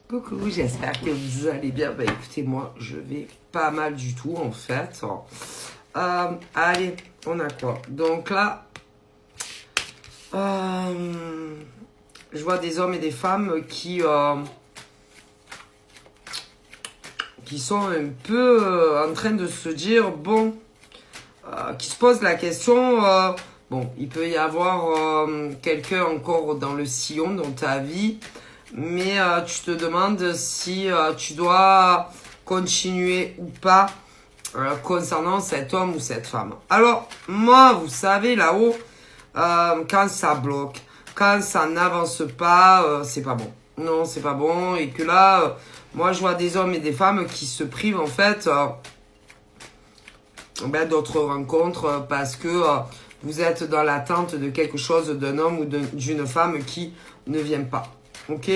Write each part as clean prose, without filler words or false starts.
Coucou, j'espère que vous allez bien. Bah écoutez, moi, je vais pas mal du tout, en fait. Allez, on a quoi? Donc là, je vois des hommes et des femmes qui sont un peu en train de se dire, bon, qui se posent la question, bon, il peut y avoir quelqu'un encore dans le sillon dans ta vie, mais tu te demandes si tu dois continuer ou pas concernant cet homme ou cette femme. Alors, moi, vous savez, là-haut, quand ça bloque, quand ça n'avance pas, c'est pas bon. Non, c'est pas bon. Et que là, moi, je vois des hommes et des femmes qui se privent, en fait, d'autres rencontres parce que vous êtes dans l'attente de quelque chose d'un homme ou d'une femme qui ne vient pas. Ok,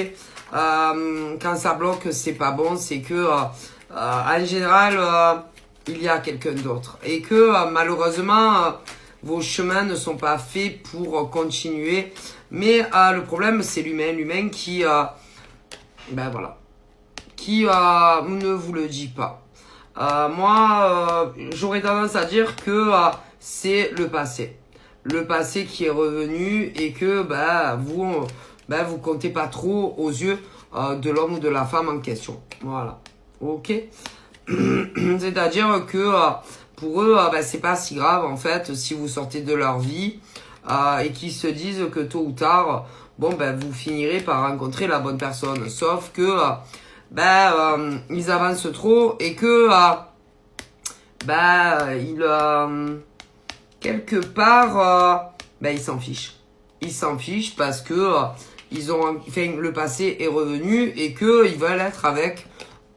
quand ça bloque, c'est pas bon, c'est que en général il y a quelqu'un d'autre et que malheureusement vos chemins ne sont pas faits pour continuer. Mais le problème, c'est l'humain qui voilà, qui ne vous le dit pas. Moi, j'aurais tendance à dire que c'est le passé. Le passé qui est revenu et que vous comptez pas trop aux yeux de l'homme ou de la femme en question. Voilà. Ok. C'est-à-dire que pour eux, c'est pas si grave en fait si vous sortez de leur vie et qu'ils se disent que tôt ou tard, vous finirez par rencontrer la bonne personne. Sauf que ils avancent trop et que quelque part ils s'en fichent. Ils s'en fichent parce que le passé est revenu et que ils veulent être avec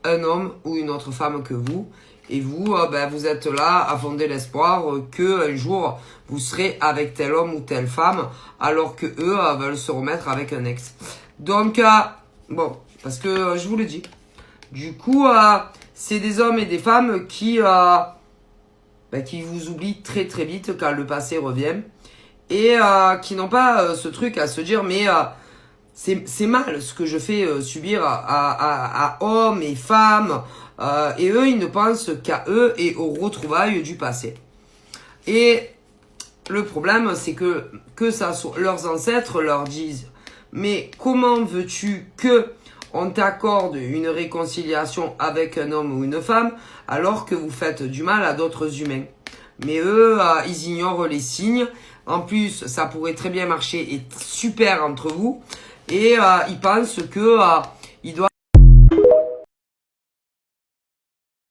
un homme ou une autre femme que vous. Et vous, vous êtes là à fonder l'espoir que un jour vous serez avec tel homme ou telle femme, alors que eux veulent se remettre avec un ex. Donc parce que je vous le dis. Du coup, c'est des hommes et des femmes qui vous oublient très très vite quand le passé revient et qui n'ont pas ce truc à se dire mais c'est mal ce que je fais subir à hommes et femmes et eux ils ne pensent qu'à eux et aux retrouvailles du passé. Et le problème c'est que ça soit leurs ancêtres leur disent mais comment veux-tu que on t'accorde une réconciliation avec un homme ou une femme alors que vous faites du mal à d'autres humains? Mais eux, ils ignorent les signes. En plus, ça pourrait très bien marcher et super entre vous. Et ils pensent que